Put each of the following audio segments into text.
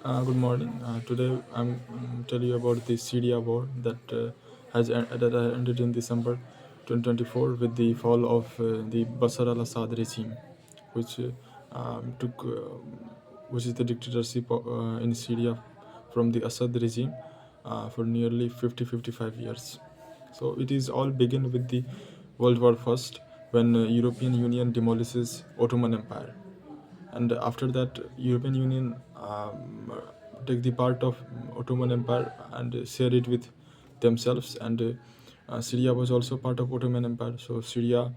Good morning. Today I'm tell you about the Syria war that ended in December 2024 with the fall of the Bashar al-Assad regime, which took which is the dictatorship in Syria from the Assad regime for nearly 55 years. So it is all begin with the World War First when European Union demolishes Ottoman Empire, and after that European Union take the part of Ottoman Empire and share it with themselves, and Syria was also part of Ottoman Empire. So Syria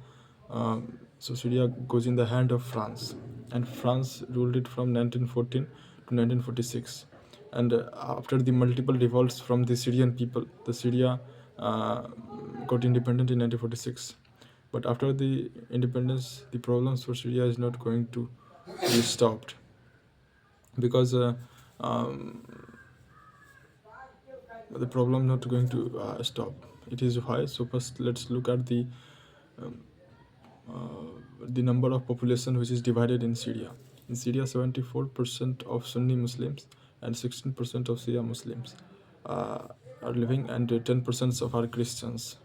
goes in the hand of France, and France ruled it from 1914 to 1946. And after the multiple revolts from the Syrian people, the Syria uh, got independent in 1946. But after the independence, the problems for Syria is not going to be stopped, because um, the problem not going to stop. It is why. So first, let's look at um, the number of population which is divided in Syria. In Syria, 74% of Sunni Muslims and 16% of Shia Muslims uh, are living, and 10% of are Christians.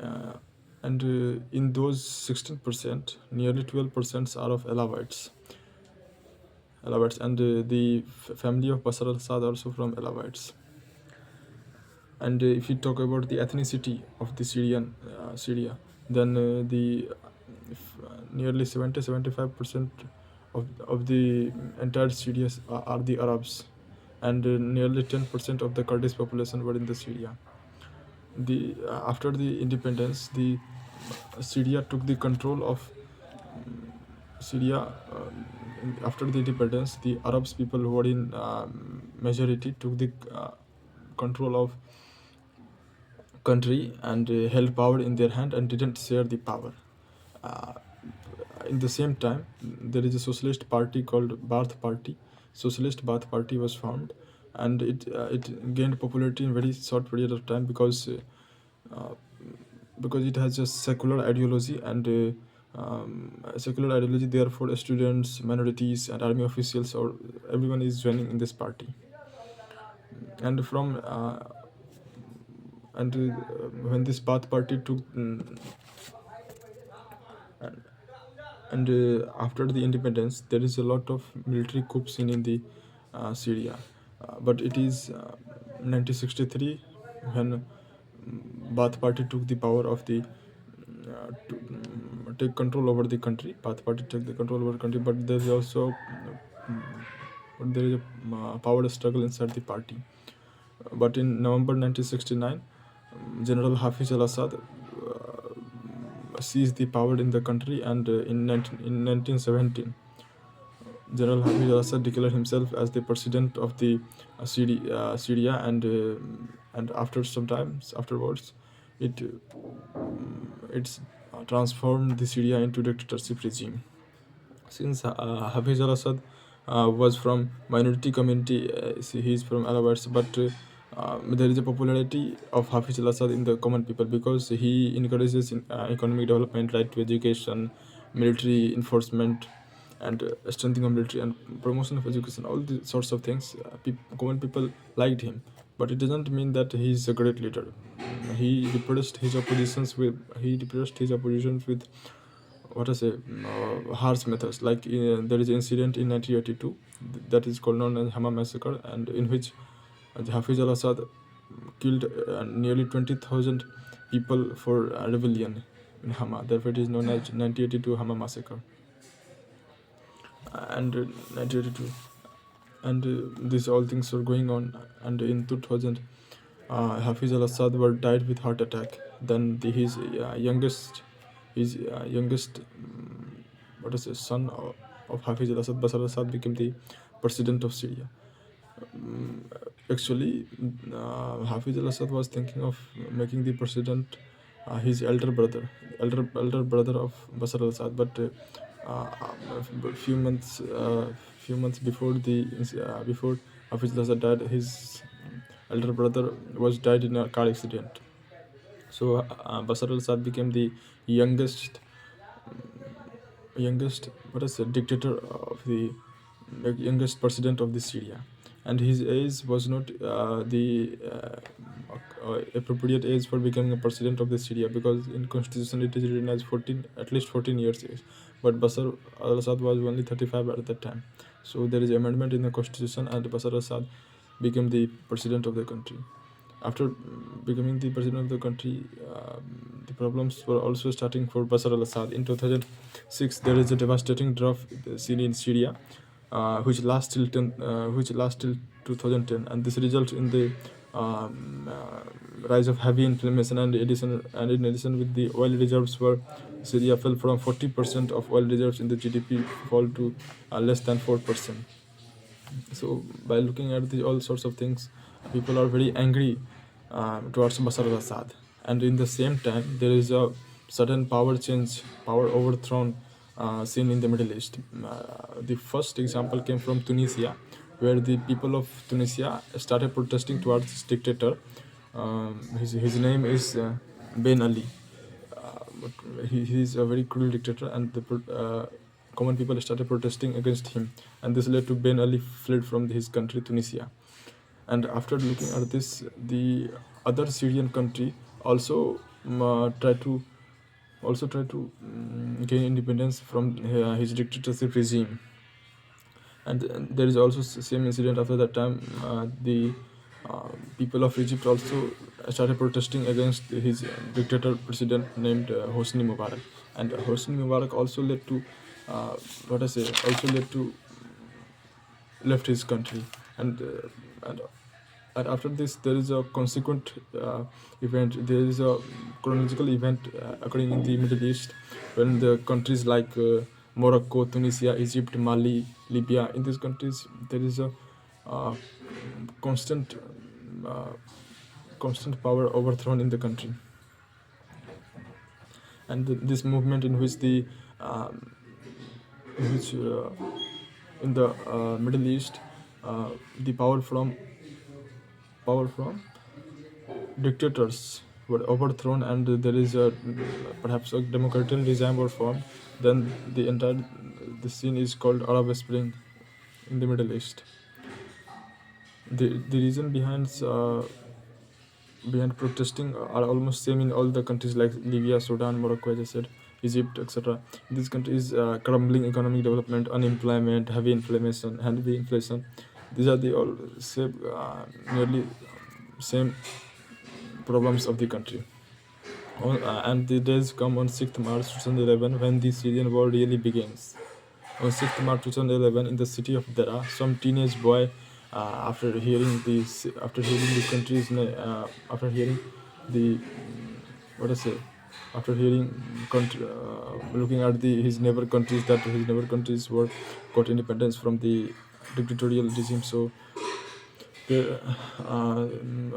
Uh, and in those 16%, nearly 12% are of Alawites, and the family of Bashar al-Assad also from Alawites. And if you talk about the ethnicity of the Syria, then nearly 70-75% of the entire Syria are the Arabs, and nearly 10% of the Kurdish population were in the Syria. The After the independence, the Syria took the control of Syria. After the independence, the Arabs people who were in majority took the control of country and held power in their hand and didn't share the power. Uh, in the same time, there is a socialist party called Baath Party. Socialist Baath Party was formed, and it gained popularity in very short period of time uh, because it has a secular ideology, and secular ideology. Therefore, students, minorities, and army officials, or everyone is joining in this party. And from and when this Baath Party took and, after the independence, there is a lot of military coups in the Syria, but it is 1963 when Baath Party took the power of the take control over the country. Baath Party took the control over the country, but there is also there is a power struggle inside the party. But in November 1969, General Hafiz al-Assad seized the power in the country, and in 1917, General Hafiz al-Assad declared himself as the president of the Syria, and after some times afterwards, it it's transformed the Syria into dictatorship regime. Since Hafiz al-Assad was from minority community, he is from Alawites, but there is a popularity of Hafiz al-Assad in the common people because he encourages economic development, right to education, military enforcement, and strengthening of military and promotion of education. All these sorts of things, common people liked him, but it doesn't mean that he is a great leader. He repressed his oppositions with what I say, harsh methods. Like there is an incident in 1982 that is called known as Hama massacre, and in which Hafiz al-Assad killed nearly 20,000 people for rebellion in Hama. Therefore, it is known as 1982 Hama massacre, and 1982. And these all things were going on. And in 2000, Hafiz al-Assad were died with heart attack. Then his youngest what is it, son of Hafiz al-Assad, Bashar al-Assad, became the president of Syria. Actually, Hafiz al-Assad was thinking of making the president his elder brother of Bashar al-Assad, but few months before Hafiz al-Assad died, his elder brother was died in a car accident. So Bashar al-Assad became the youngest what is it, dictator of the youngest president of the Syria. and his age was not the appropriate age for becoming a president of the Syria, because in constitution it is written as 14, at least 14 years age. But Bashar al-Assad was only 35 at that time. So there is amendment in the constitution, and Bashar al-Assad became the president of the country. After becoming the president of the country, the problems were also starting for Bashar al-Assad. In 2006, there is a devastating drought seen in Syria, which lasts till 2010, and this results in the rise of heavy inflammation. And in addition, with the oil reserves, where Syria fell from 40% of oil reserves in the GDP fall to less than 4%. So by looking at all sorts of things, people are very angry towards Bashar al-Assad, and in the same time there is a sudden power overthrown seen in the Middle East. The first example came from Tunisia, where the people of Tunisia started protesting towards this dictator. His name is Ben Ali. But he is a very cruel dictator, and the common people started protesting against him, and this led to Ben Ali fled from his country, Tunisia. And after looking at this, the other Syrian country also try to gain independence from his dictatorship regime. And there is also same incident after that time. The people of Egypt also started protesting against his dictator president named Hosni Mubarak, and Hosni Mubarak also led to left his country. And uh, and and after this, there is a consequent event. There is a chronological event occurring in the Middle East, when the countries like Morocco, Tunisia, Egypt, Mali, Libya, in these countries there is a uh, constant uh, constant power overthrown in the country. And this movement in which the in which in the Middle East, the power from dictators were overthrown, and there is a perhaps a democratic regime were formed. Then the scene is called Arab Spring in the Middle East. The reason behind protesting are almost same in all the countries like Libya, Sudan, Morocco, as I said, Egypt, etc. These countries, crumbling economic development, unemployment, heavy inflation. These are the all same, nearly same problems of the country. And the days come on 6th March 2011, when the Syrian war really begins. On 6th March 2011, in the city of Dara, some teenage boy, after hearing the country's, after hearing the, what I say, after hearing, looking at his neighbor countries, that his neighbor countries were got independence from the dictatorial regime. So there,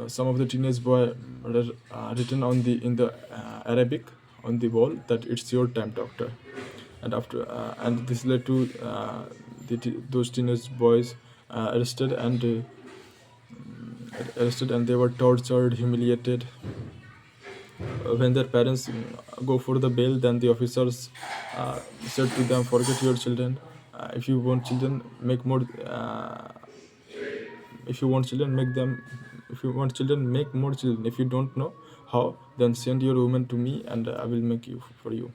some of the teenage boy written on the in the Arabic on the wall that it's your time, doctor. And this led to those teenage boys arrested, and they were tortured, humiliated. When their parents go for the bail, then the officers said to them, forget your children. If you want children, make more. If you want children, make more children. If you don't know how, then send your woman to me, and I will make you for you.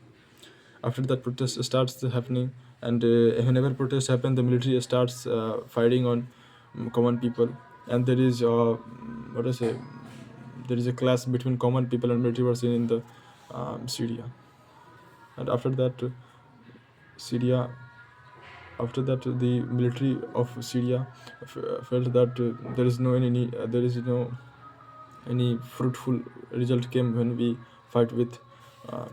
After that, protest starts happening, and whenever protests happen, the military starts fighting on common people, and there is what I say, there is a clash between common people and military was in the Syria. And Syria after that, the military of Syria felt that there is no any fruitful result came when we fight with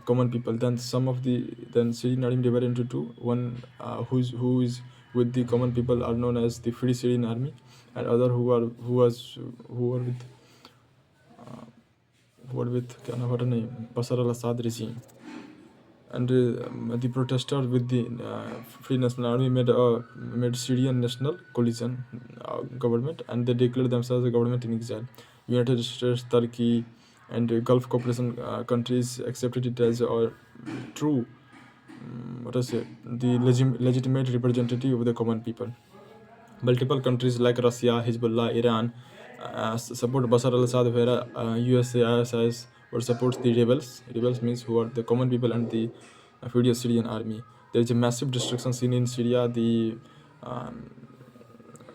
common people. Then Syrian army divided into two. One who is with the common people are known as the Free Syrian Army, and other who were with what a name, Bashar al-Assad regime. And the protesters with the Free National Army made Syrian National Coalition government, and they declared themselves a government in exile. United States, Turkey, and Gulf cooperation countries accepted it as a true, the legitimate representative of the common people. Multiple countries like Russia, Hezbollah, Iran support Bashar al-Assad, where USA, ISIS would support the rebels. Rebels means who are the common people and the furious Syrian army. There is a massive destruction seen in Syria. The um,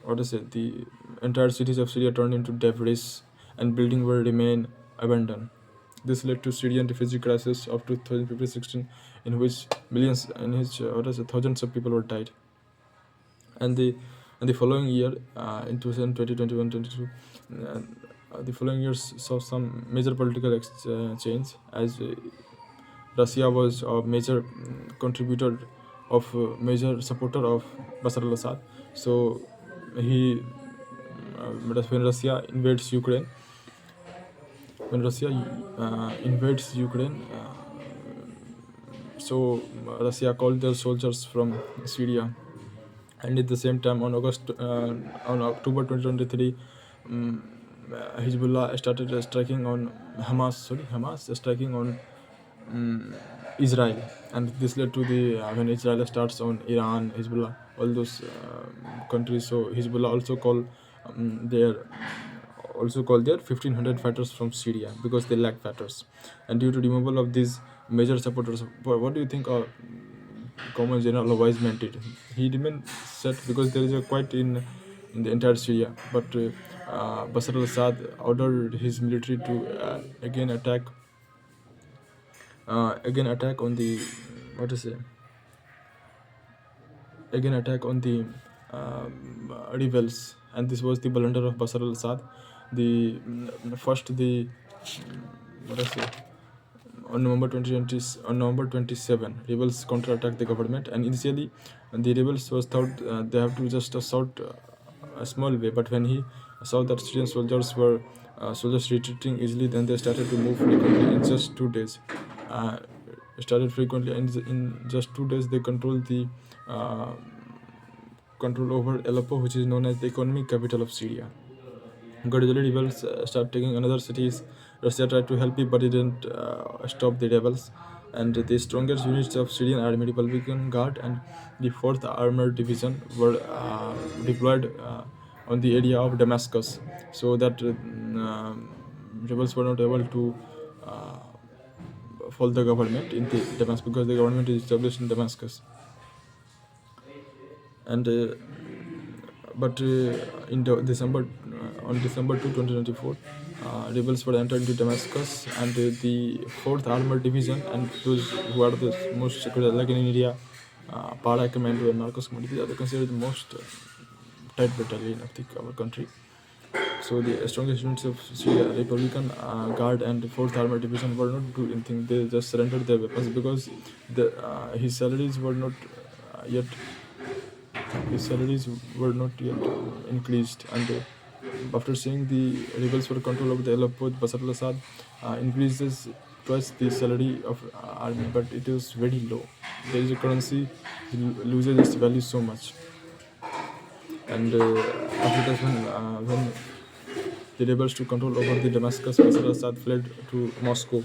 what is it? The entire cities of Syria turned into debris, and buildings will remain abandoned. This led to Syrian refugee crisis of 2015-16, in which thousands of people were died. And the following year, in 2020, 21, 22, the following years saw some major political change, as Russia was a major contributor of major supporter of Bashar al-Assad. So he when Russia invades Ukraine, when Russia invades Ukraine, so Russia called their soldiers from Syria, and at the same time on October 2023, um, Hezbollah started striking on Hamas striking on Israel, and this led to the when Israel starts on Iran, Hezbollah, all those countries. So Hezbollah also call their 1500 fighters from Syria because they lack fighters, and due to removal of these major supporters, what do you think? Common General Wise meant it. He remained set because there is a quiet in the entire Syria. But Bashar al-Assad ordered his military to again attack on the what to say again attack on the rebels, and this was the blunder of Bashar al-Assad. The first the what I say on November 27, rebels counterattacked the government, and initially the rebels was thought they have to just assault a small way, but when he saw that Syrian soldiers retreating easily, then they started to move frequently in just 2 days. Uh, Started frequently, and in just 2 days they uh, control over Aleppo, which is known as the economic capital of Syria. Gradually, rebels start taking another cities. Russia tried to help it, but it didn't stop the rebels. And the strongest units of Syrian Army, Republican Guard, and the 4th Armored Division were deployed on the area of Damascus, so that rebels were not able to uh, fall the government in the Damascus, because the government is established in Damascus. And but in on December 2, 2024, rebels were entered into Damascus, and the 4th Armored Division and those who are the most secure, like in India, Para Commando and Marcos Commando, they are considered the most tight battalion of our country. So the strongest units of Syria, Republican Guard and 4th Armored Division, were not doing anything. They just surrendered their weapons because his salaries were not yet his salaries were not yet increased, and after seeing the rebels were control over the Aleppo, Bashar al-Assad increases twice the salary of army, but it is very low. There is a currency loses its value so much, and after that, when the rebels took control over the Damascus, Bashar al-Assad fled to Moscow,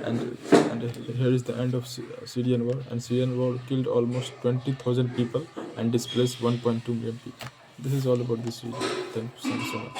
and here is the end of Syrian war. And Syrian war killed almost 20,000 people and displaced 1.2 million people. This is all about this region. Thank you so much.